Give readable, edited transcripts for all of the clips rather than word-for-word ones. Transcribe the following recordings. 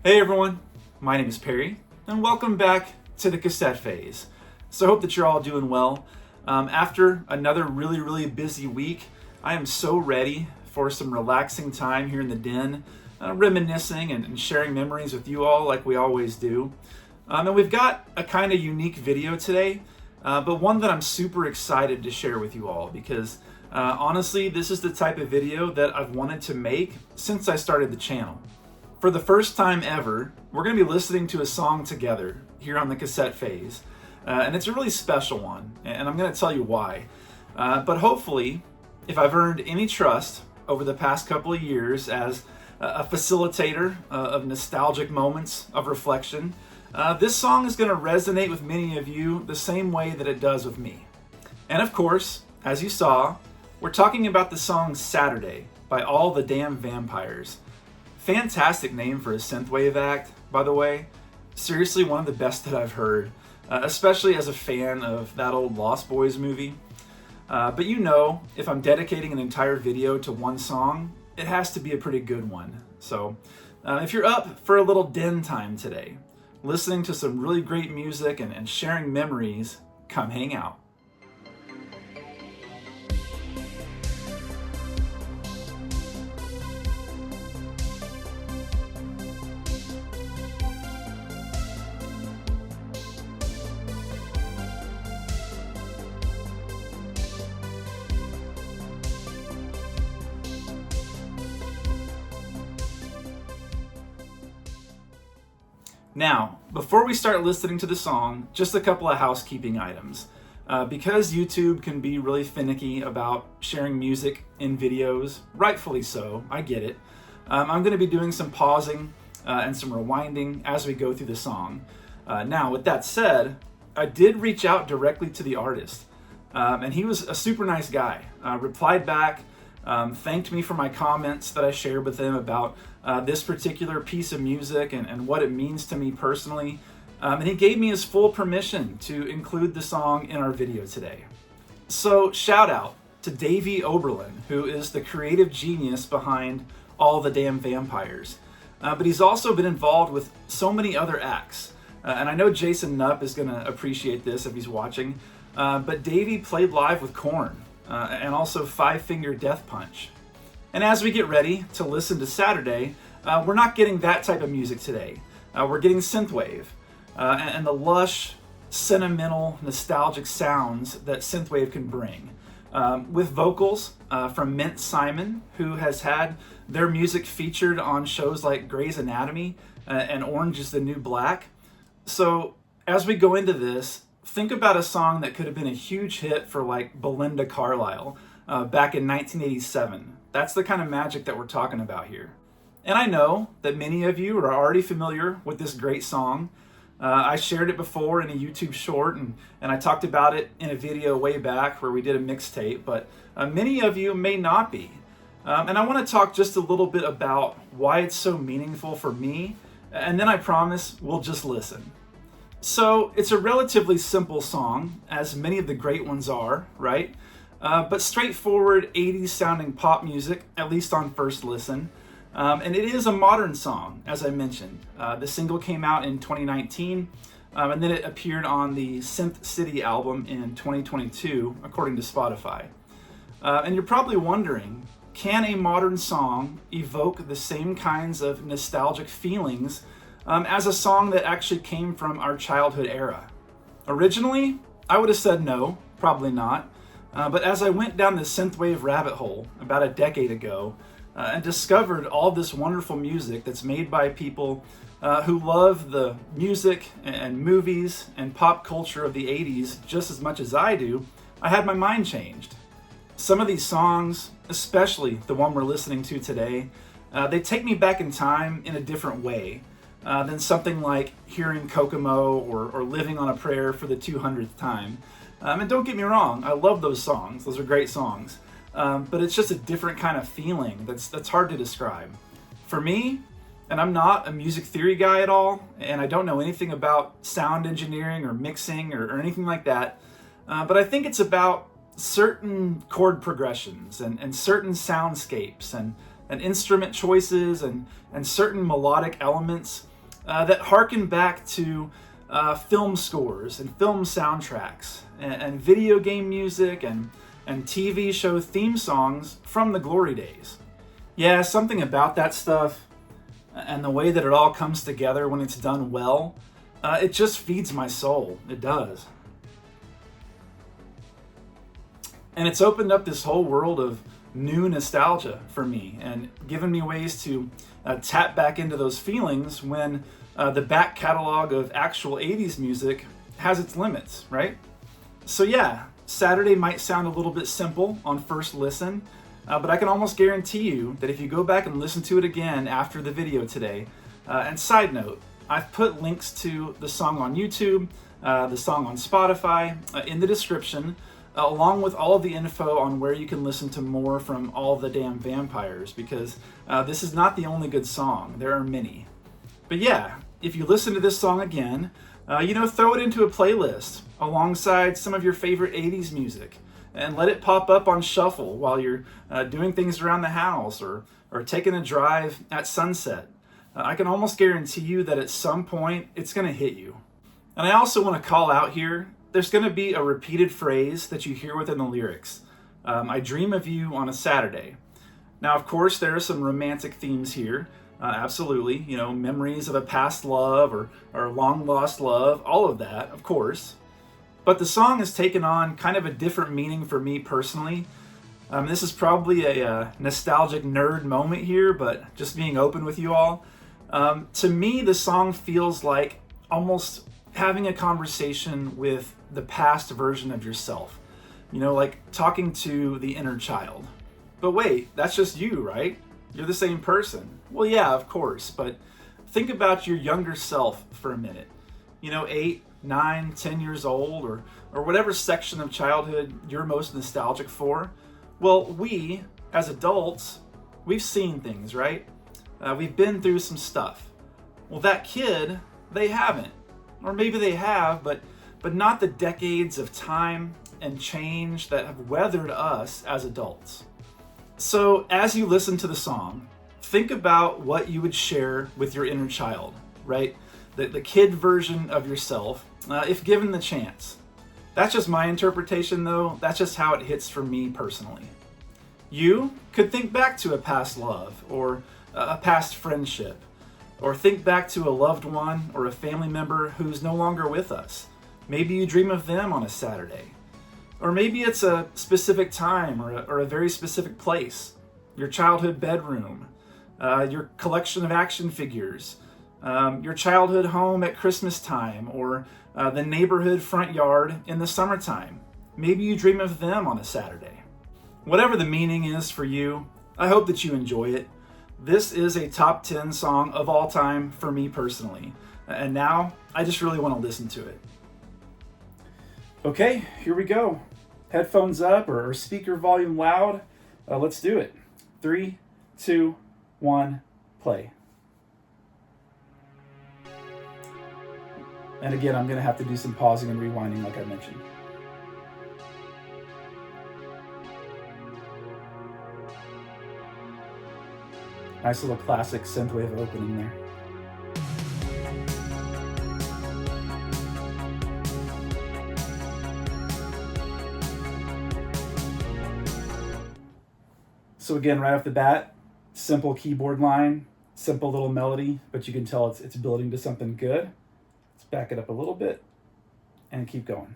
Hey everyone, my name is Perry, and welcome back to the Cassette Phase. So I hope that you're all doing well. After another really busy week, I am so ready for some relaxing time here in the den, reminiscing and sharing memories with you all like we always do. And we've got a kind of unique video today, but one that I'm super excited to share with you all because honestly, this is the type of video that I've wanted to make since I started the channel. For the first time ever, we're going to be listening to a song together here on the Cassette Phase. And it's a really special one, and I'm going to tell you why. But hopefully, if I've earned any trust over the past couple of years as a facilitator of nostalgic moments of reflection, this song is going to resonate with many of you the same way that it does with me. And of course, as you saw, we're talking about the song Saturday by All the Damn Vampires. Fantastic name for a synthwave act, by the way. Seriously, one of the best that I've heard, especially as a fan of that old Lost Boys movie. But you know, if I'm dedicating an entire video to one song, it has to be a pretty good one. So if you're up for a little den time today, listening to some really great music and sharing memories, come hang out. Now, before we start listening to the song, just a couple of housekeeping items. Because YouTube can be really finicky about sharing music in videos, rightfully so, I get it, I'm going to be doing some pausing and some rewinding as we go through the song. Now, with that said, I did reach out directly to the artist, and he was a super nice guy. Replied back, thanked me for my comments that I shared with him about this particular piece of music and what it means to me personally. And he gave me his full permission to include the song in our video today. So shout out to Davey Oberlin, who is the creative genius behind All the Damn Vampires. But he's also been involved with so many other acts. And I know Jason Knupp is going to appreciate this if he's watching. But Davey played live with Korn. And also Five Finger Death Punch. And as we get ready to listen to Saturday, we're not getting that type of music today. We're getting synthwave and the lush, sentimental, nostalgic sounds that synthwave can bring. With vocals from Mint Simon, who has had their music featured on shows like Grey's Anatomy and Orange is the New Black. So as we go into this, think about a song that could have been a huge hit for like Belinda Carlisle back in 1987. That's the kind of magic that we're talking about here. And I know that many of you are already familiar with this great song. I shared it before in a YouTube short and I talked about it in a video way back where we did a mixtape, but many of you may not be. And I want to talk just a little bit about why it's so meaningful for me, and then I promise we'll just listen. So it's a relatively simple song, as many of the great ones are, right? But straightforward 80s sounding pop music, at least on first listen. And it is a modern song, as I mentioned. The single came out in 2019, and then it appeared on the Synth City album in 2022, according to Spotify. And you're probably wondering, can a modern song evoke the same kinds of nostalgic feelings as a song that actually came from our childhood era? Originally, I would have said no, probably not. But as I went down the synthwave rabbit hole about a decade ago and discovered all this wonderful music that's made by people who love the music and movies and pop culture of the 80s just as much as I do, I had my mind changed. Some of these songs, especially the one we're listening to today, they take me back in time in a different way than something like hearing Kokomo or Living on a Prayer for the 200th time. And don't get me wrong, I love those songs. Those are great songs. But it's just a different kind of feeling that's hard to describe. For me, and I'm not a music theory guy at all, and I don't know anything about sound engineering or mixing or anything like that, but I think it's about certain chord progressions and certain soundscapes and instrument choices and certain melodic elements that harken back to film scores and film soundtracks and video game music and TV show theme songs from the glory days. Yeah, something about that stuff and the way that it all comes together when it's done well, it just feeds my soul. It does. And it's opened up this whole world of new nostalgia for me and given me ways to tap back into those feelings when the back catalog of actual 80s music has its limits, right? So yeah, Saturday might sound a little bit simple on first listen, but I can almost guarantee you that if you go back and listen to it again after the video today, and side note, I've put links to the song on YouTube, the song on Spotify in the description, along with all of the info on where you can listen to more from All the Damn Vampires, because this is not the only good song. There are many. But yeah, if you listen to this song again, throw it into a playlist alongside some of your favorite 80s music and let it pop up on shuffle while you're doing things around the house or taking a drive at sunset. I can almost guarantee you that at some point it's going to hit you. And I also want to call out here, there's going to be a repeated phrase that you hear within the lyrics. I dream of you on a Saturday. Now, of course, there are some romantic themes here. Absolutely, memories of a past love or long lost love, all of that, of course. But the song has taken on kind of a different meaning for me personally. This is probably a nostalgic nerd moment here, but just being open with you all. To me, the song feels like almost having a conversation with the past version of yourself. Like talking to the inner child. But wait, that's just you, right? You're the same person. Well, yeah, of course, but think about your younger self for a minute. 8, 9, 10 years old, or whatever section of childhood you're most nostalgic for. Well, we, as adults, we've seen things, right? We've been through some stuff. Well, that kid, they haven't. Or maybe they have, but not the decades of time and change that have weathered us as adults. So as you listen to the song, think about what you would share with your inner child, right? The kid version of yourself, if given the chance. That's just my interpretation though. That's just how it hits for me personally. You could think back to a past love or a past friendship, or think back to a loved one or a family member who's no longer with us. Maybe you dream of them on a Saturday. Or maybe it's a specific time or a very specific place. Your childhood bedroom, your collection of action figures, your childhood home at Christmas time, or the neighborhood front yard in the summertime. Maybe you dream of them on a Saturday. Whatever the meaning is for you, I hope that you enjoy it. This is a top 10 song of all time for me personally. And now I just really want to listen to it. Okay, here we go. Headphones up or speaker volume loud. Let's do it. 3, 2, 1, play. And again, I'm going to have to do some pausing and rewinding like I mentioned. Nice little classic synthwave opening there. So again, right off the bat, simple keyboard line, simple little melody, but you can tell it's building to something good. Let's back it up a little bit and keep going.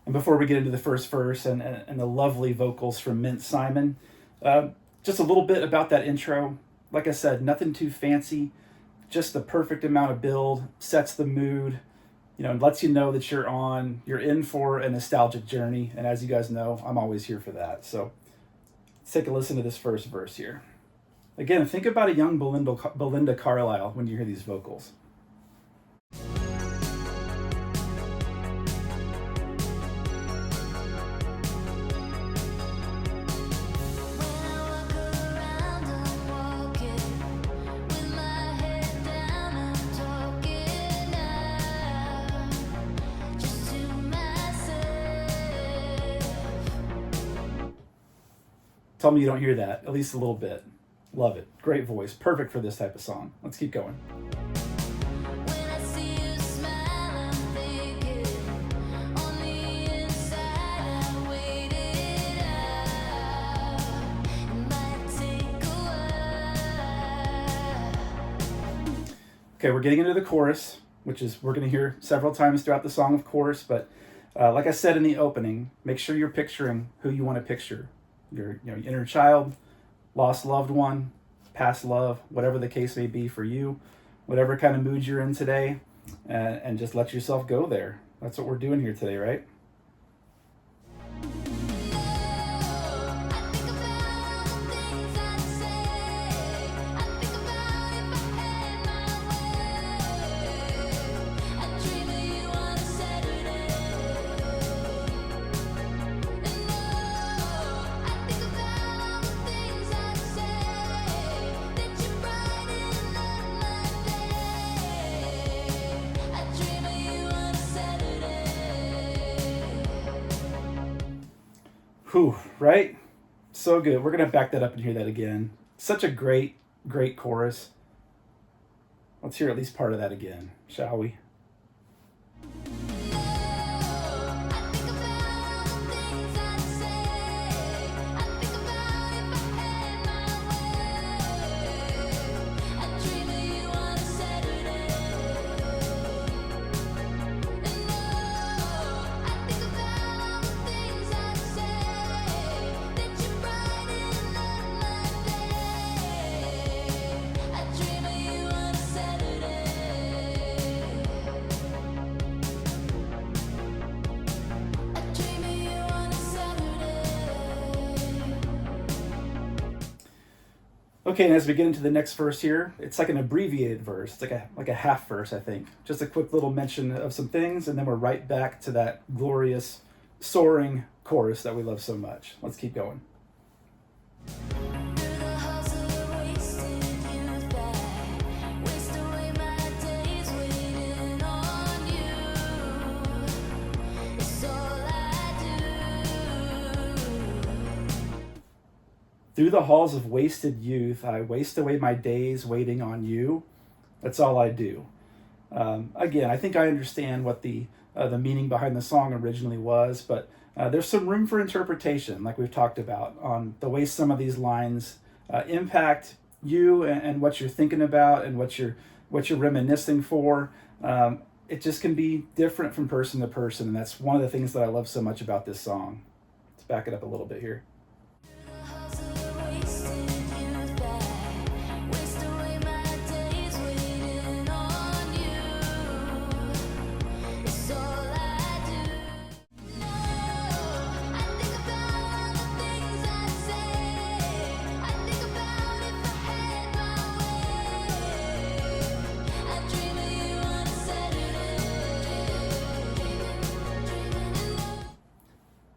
And before we get into the first verse and the lovely vocals from Mint Simon, just a little bit about that intro. Like I said, nothing too fancy, just the perfect amount of build, sets the mood, and lets you know that you're in for a nostalgic journey. And as you guys know, I'm always here for that. So let's take a listen to this first verse here. Again, think about a young Belinda Carlisle when you hear these vocals. Tell me you don't hear that, at least a little bit. Love it. Great voice. Perfect for this type of song. Let's keep going. Okay, we're getting into the chorus, which is we're going to hear several times throughout the song, of course, but like I said in the opening, make sure you're picturing who you want to picture. Your inner child, lost loved one, past love, whatever the case may be for you, whatever kind of mood you're in today, and just let yourself go there. That's what we're doing here today, right? Whew, right? So good. We're going to back that up and hear that again. Such a great, great chorus. Let's hear at least part of that again, shall we? Okay, and as we get into the next verse here, it's like an abbreviated verse. It's like a half verse, I think. Just a quick little mention of some things, and then we're right back to that glorious, soaring chorus that we love so much. Let's keep going. Through the halls of wasted youth, I waste away my days waiting on you. That's all I do. Again, I think I understand what the meaning behind the song originally was, but there's some room for interpretation, like we've talked about, on the way some of these lines impact you and what you're thinking about and what you're reminiscing for. It just can be different from person to person, and that's one of the things that I love so much about this song. Let's back it up a little bit here.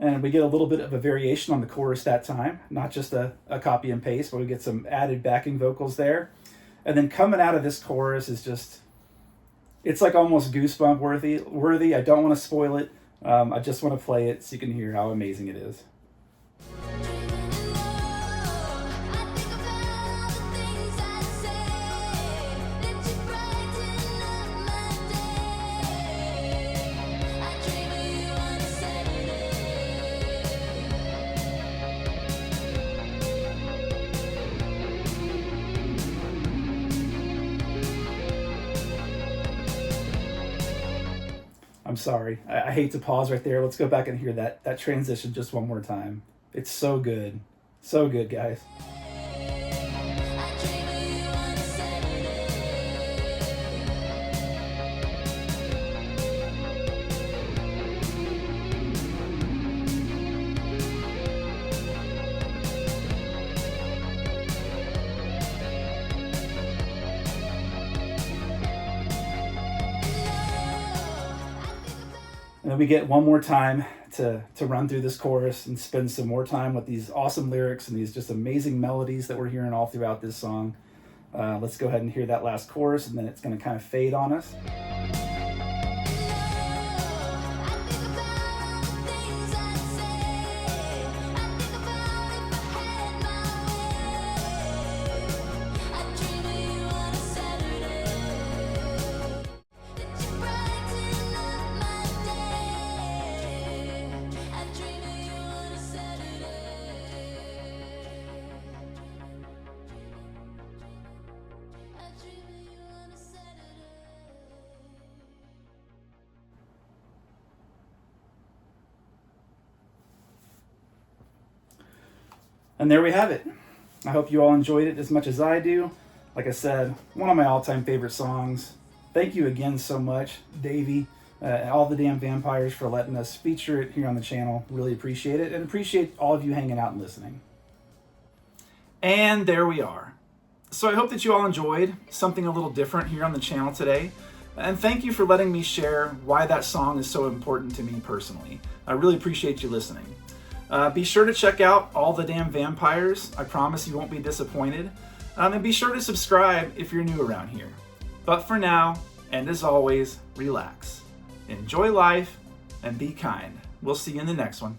And we get a little bit of a variation on the chorus that time, not just a copy and paste, but we get some added backing vocals there. And then coming out of this chorus is just, it's like almost goosebump worthy. I don't want to spoil it. I just want to play it so you can hear how amazing it is. I'm sorry. I hate to pause right there. Let's go back and hear that transition just one more time. It's so good. So good, guys. And then we get one more time to run through this chorus and spend some more time with these awesome lyrics and these just amazing melodies that we're hearing all throughout this song. Let's go ahead and hear that last chorus, and then it's going to kind of fade on us. And there we have it. I hope you all enjoyed it as much as I do. Like I said, one of my all-time favorite songs. Thank you again so much, Davey, and all the damn vampires for letting us feature it here on the channel. Really appreciate it, and appreciate all of you hanging out and listening. And there we are. So I hope that you all enjoyed something a little different here on the channel today. And thank you for letting me share why that song is so important to me personally. I really appreciate you listening. Be sure to check out All the Damn Vampires. I promise you won't be disappointed. And be sure to subscribe if you're new around here. But for now, and as always, relax. Enjoy life and be kind. We'll see you in the next one.